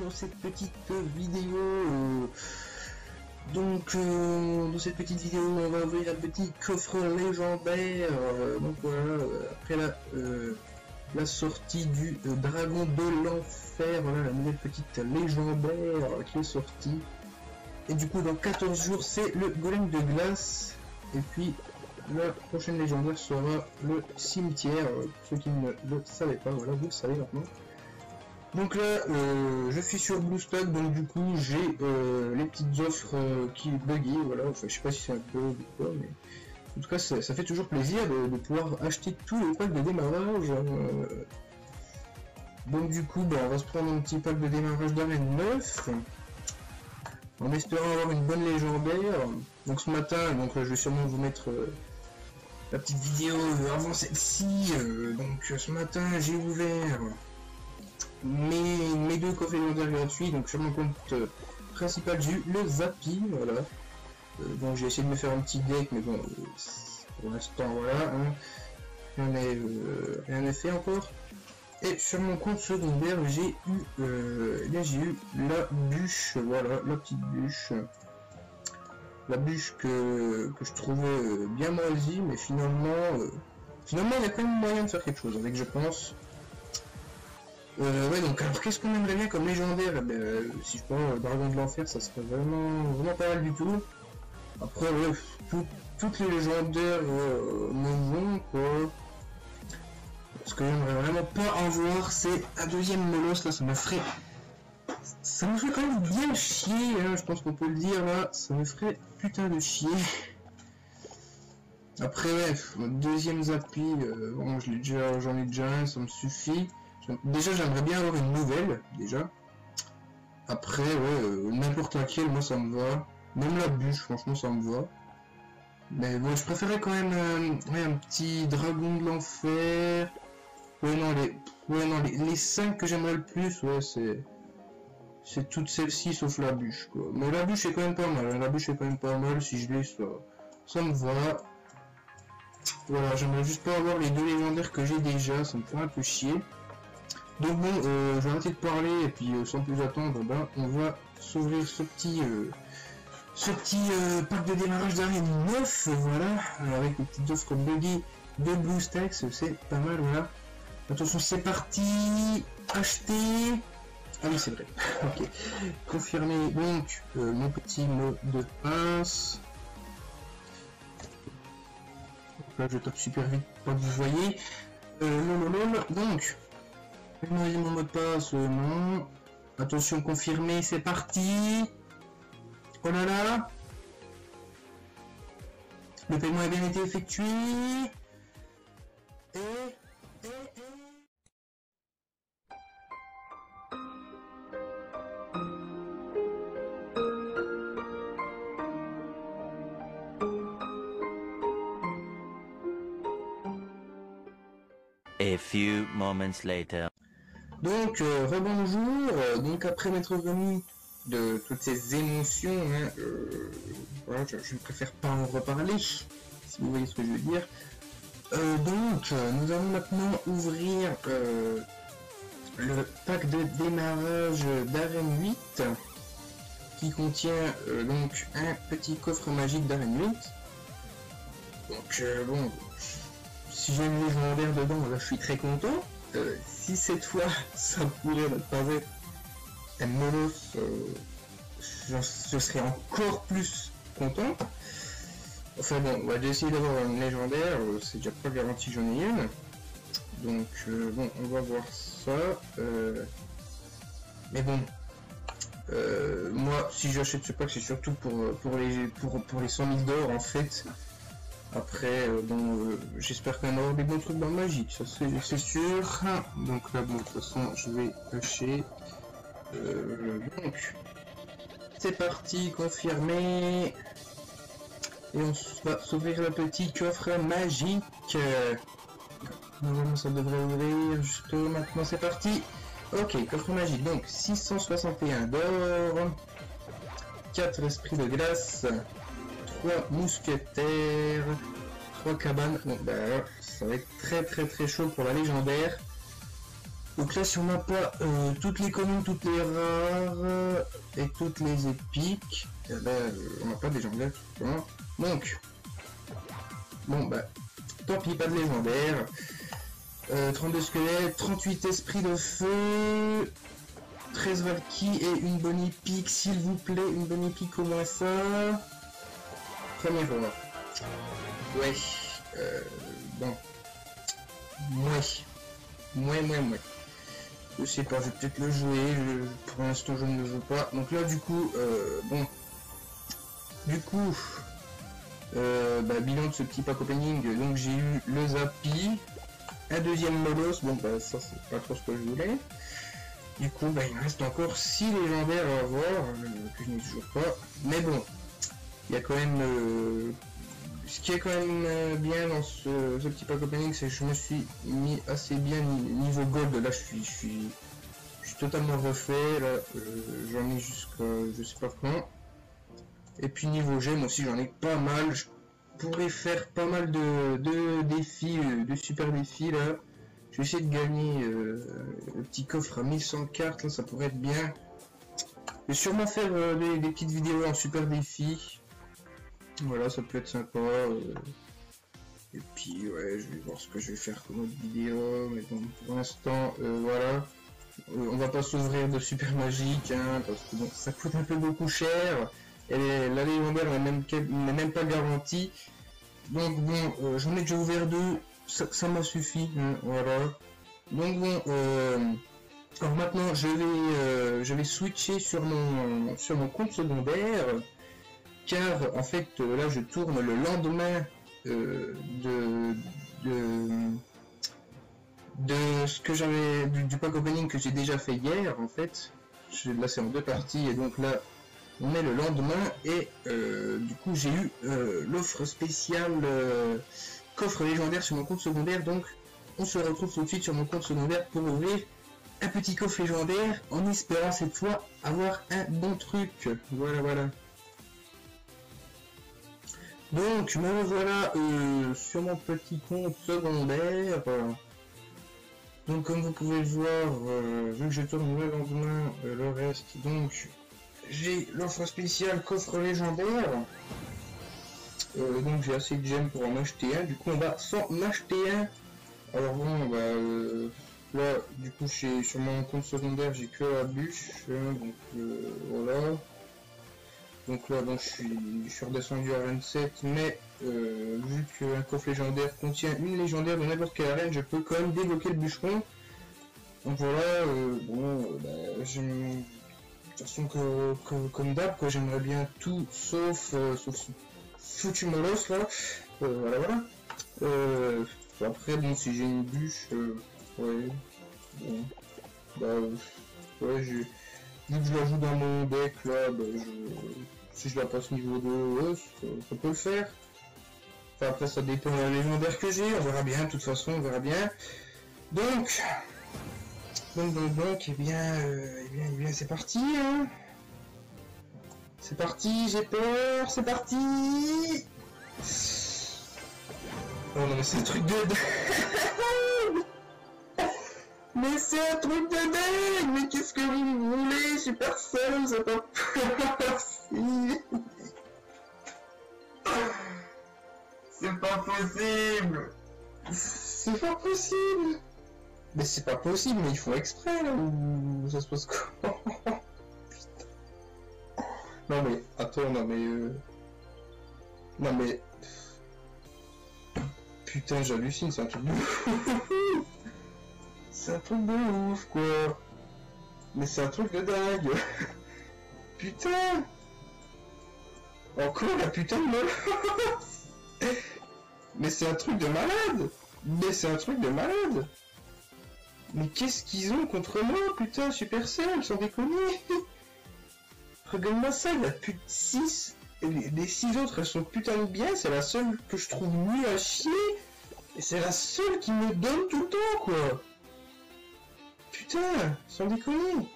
dans cette petite vidéo. Dans cette petite vidéo, on va ouvrir un petit coffre légendaire. Donc voilà, après la sortie du Dragon de l'Enfer, voilà la nouvelle petite légendaire qui est sortie. Et du coup, dans 14 jours, c'est le Golem de Glace. Et puis, la prochaine légendaire sera le Cimetière. Pour ceux qui ne le savaient pas, voilà, vous le savez maintenant. Donc là, je suis sur BlueStack, donc du coup, j'ai les petites offres qui buggy, voilà. Enfin, je sais pas si c'est un peu ou quoi, mais en tout cas, ça fait toujours plaisir de pouvoir acheter tous les packs de démarrage. Donc du coup, on va se prendre un petit pack de démarrage d'arène 9. En espérant avoir une bonne légendaire. Donc ce matin, je vais sûrement vous mettre la petite vidéo avant celle-ci. Donc ce matin, j'ai ouvert mes deux coffres légendaires gratuits. Donc sur mon compte principal, j'ai eu le Zappy, voilà. Donc j'ai essayé de me faire un petit deck, mais bon, pour l'instant, voilà, hein, rien n'est fait encore. Et sur mon compte secondaire, j'ai eu la bûche, voilà, la petite bûche. La bûche que je trouvais bien moisie, mais finalement, il y a quand même moyen de faire quelque chose avec, je pense. Ouais, donc alors qu'est-ce qu'on aimerait bien comme légendaire? Eh ben, si je prends Dragon de l'Enfer, ça serait vraiment pas mal du tout. Après, ouais, toutes les légendaires me vont, quoi. Ce que j'aimerais vraiment pas avoir, c'est un deuxième Molos, là, ça me ferait quand même bien chier, hein, je pense qu'on peut le dire, là, ça me ferait putain de chier. Après, ouais, deuxième Zappy, bon, j'en ai déjà un, ça me suffit. Déjà, j'aimerais bien avoir une nouvelle, déjà. Après, ouais, n'importe laquelle, moi, ça me va. Même la bûche, franchement, ça me va. Mais bon, je préférais quand même un petit Dragon de l'Enfer. Ouais, non, les 5 que j'aimerais le plus, ouais, c'est toutes celles-ci sauf la bûche, quoi. Mais la bûche est quand même pas mal, hein. La bûche est quand même pas mal, si je l'ai, ça me va. Voilà, j'aimerais juste pas avoir les deux légendaires que j'ai déjà, ça me fait un peu chier. Donc bon, je vais arrêter de parler, et puis sans plus attendre, on va s'ouvrir ce petit pack de démarrage d'arène 9, voilà, avec les petites offres buggy de BlueStack, c'est pas mal, voilà. Attention, c'est parti, acheter. Ah oui, c'est vrai. Ok. Confirmer donc mon petit mot de passe. Donc là, je tape super vite pour que vous voyez. Donc, mon mot de passe, non. Attention, confirmer, c'est parti. Oh là là. Le paiement a bien été effectué. A few moments later. Donc, rebonjour. Donc, après m'être revenu de toutes ces émotions, hein, voilà, je ne préfère pas en reparler, si vous voyez ce que je veux dire. Donc, nous allons maintenant ouvrir le pack de démarrage d'arène 8, qui contient donc un petit coffre magique d'arène 8. Donc, bon, si j'ai une légendaire dedans, là je suis très content. Si cette fois ça pourrait ne pas être un Molos, je serais encore plus content. Enfin bon, on va essayer d'avoir une légendaire, c'est déjà pas garanti que j'en ai une. Donc bon, on va voir ça. Mais bon, moi si j'achète ce pack, c'est surtout pour les 100 000 d'or en fait. Après, j'espère qu'on avoir des bons trucs dans le magique, ça c'est sûr. Donc là, bon, de toute façon, je vais lâcher. Donc, c'est parti, confirmé. Et on va s'ouvrir le petit coffre magique. Normalement, ça devrait ouvrir juste maintenant, c'est parti. Ok, coffre magique, donc 661 d'or, 4 esprits de glace, 3 mousquetaires, 3 cabanes. Bon, ça va être très chaud pour la légendaire. Donc là, si on n'a pas toutes les communes, toutes les rares et toutes les épiques, eh ben, on n'a pas des légendaires tout simplement. Donc, bon bah, tant pis, pas de légendaire. 32 squelettes, 38 esprits de feu, 13 Valky et une bonne épique, s'il vous plaît, une bonne épique au moins ça. Première fois. Ouais. Bon. Ouais. Je sais pas, je vais peut-être le jouer. Pour l'instant, je ne le joue pas. Donc là, du coup, bon. Du coup, bilan de ce petit pack opening. Donc j'ai eu le Zappy, un deuxième Molos. Bon, bah ça, c'est pas trop ce que je voulais. Du coup, bah, il me reste encore 6 légendaires à avoir, que je n'ai toujours pas. Mais bon, il y a quand même... ce qui est quand même bien dans ce petit pack opening, c'est que je me suis mis assez bien niveau gold. Là, je suis totalement refait. Là, j'en ai jusqu'à je sais pas quand. Et puis niveau gemme aussi, j'en ai pas mal. Je pourrais faire pas mal de défis, de super défis là. Je vais essayer de gagner le petit coffre à 1100 cartes, là, ça pourrait être bien. Je vais sûrement faire des petites vidéos en super défi. Voilà, ça peut être sympa. Et puis ouais, je vais voir ce que je vais faire comme autre vidéo. Mais bon, pour l'instant, voilà. On va pas s'ouvrir de super magique, hein, parce que bon, ça coûte un peu beaucoup cher. Et la légendaire n'est même pas garantie. Donc bon, j'en ai déjà ouvert 2. Ça m'a suffi, hein, voilà. Donc bon, alors maintenant je vais switcher sur mon compte secondaire, car en fait là je tourne le lendemain de ce que j'avais du pack opening que j'ai déjà fait hier en fait. Là c'est en 2 parties et donc là on est le lendemain et du coup j'ai eu l'offre spéciale coffre légendaire sur mon compte secondaire, donc on se retrouve tout de suite sur mon compte secondaire pour ouvrir un petit coffre légendaire en espérant cette fois avoir un bon truc. Voilà. Donc me voilà sur mon petit compte secondaire. Donc comme vous pouvez le voir, vu que je tourne le lendemain le reste, donc j'ai l'offre spéciale coffre légendaire. Donc j'ai assez de gemmes pour en acheter un, du coup on va s'en acheter un. Alors bon, là du coup sur mon compte secondaire j'ai que la bûche, donc voilà. Donc là donc je suis redescendu à 27, mais vu qu'un coffre légendaire contient une légendaire de n'importe quelle arène, je peux quand même débloquer le bûcheron. Donc voilà, de toute façon comme d'hab, j'aimerais bien tout sauf foutu molos là, voilà. Après bon, si j'ai une bûche, ouais, bon, ouais, vu que je la joue dans mon deck là, si je la passe niveau 2, ouais, ça peut le faire. Enfin, après ça dépend de la légendaire que j'ai, on verra bien, de toute façon on verra bien. Donc, eh bien c'est parti, hein. C'est parti, j'ai peur, c'est parti. Oh non mais c'est un truc de dingue. Mais c'est un truc de dingue. Mais qu'est-ce que vous voulez, Supercell, c'est pas possible. C'est pas possible. C'est pas possible. Mais c'est pas possible, mais ils font exprès là, ou ça se passe comment? Non mais, attends, non mais... Putain, j'hallucine, c'est un truc de ouf. C'est un truc de ouf, quoi. Mais c'est un truc de dingue. Putain. Encore la putain de molle. Mais c'est un truc de malade. Mais qu'est-ce qu'ils ont contre moi, putain, Supercell, sans déconner. Regarde-moi ça, il y a plus de 6. Les 6 autres, elles sont putain de bien. C'est la seule que je trouve nulle à chier. Et c'est la seule qui me donne tout le temps, quoi. Putain, sans déconner.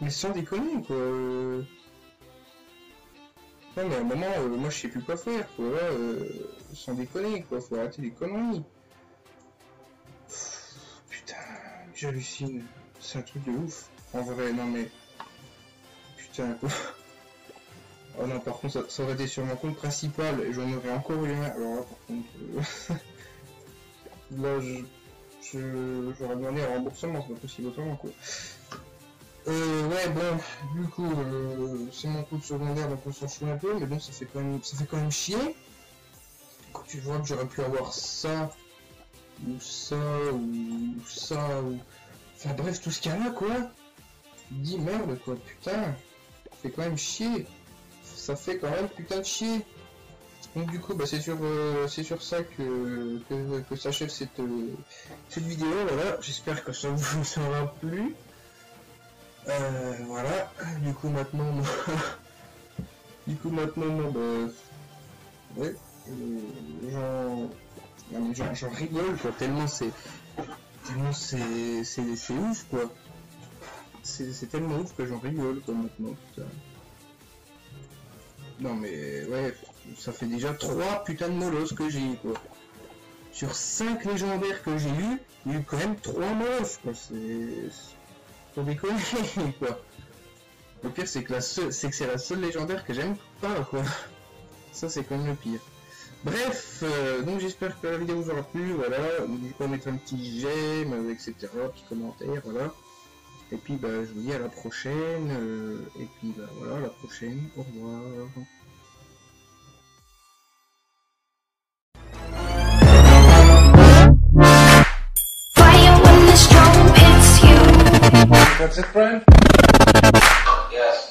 Mais sans déconner, quoi. Non, mais à un moment, moi, je sais plus quoi faire, quoi. Là, sans déconner, quoi. Faut arrêter les conneries. J'hallucine. C'est un truc de ouf. En vrai, non mais... Putain, quoi. Oh non, par contre, ça aurait été sur mon compte principal et j'en aurais encore eu un. Alors là, par contre... là, j'aurais demandé un remboursement, c'est pas possible autrement, quoi. Ouais, bon, du coup, c'est mon compte secondaire, donc on s'en fout un peu, mais bon, ça fait quand même chier. Quand tu vois que j'aurais pu avoir ça, ou ça, ou ça, ou... Enfin bref, tout ce qu'il y a là, quoi. Tu te dis, merde, quoi, putain. Ça fait quand même chier. Ça fait quand même putain de chier. Donc du coup, bah, c'est sur ça que s'achève cette vidéo, voilà. J'espère que ça vous aura plu. Voilà. Du coup, maintenant, bah... Ouais. J'en rigole, quoi, tellement c'est ouf, quoi. C'est tellement ouf que j'en rigole, quoi, maintenant, putain. Non mais ouais, ça fait déjà 3 putains de molosses que j'ai eu, quoi. Sur 5 légendaires que j'ai eu, il y a eu quand même 3 molosses, quoi. C'est... Faut déconner, quoi. Le pire c'est que c'est la seule légendaire que j'aime pas, quoi. Ça c'est quand même le pire. Bref, donc j'espère que la vidéo vous aura plu, voilà. N'oubliez pas de mettre un petit j'aime, etc. Petit commentaire, voilà. Et puis bah je vous dis à la prochaine, et puis bah voilà, à la prochaine, au revoir. That's it, Brian? Yes.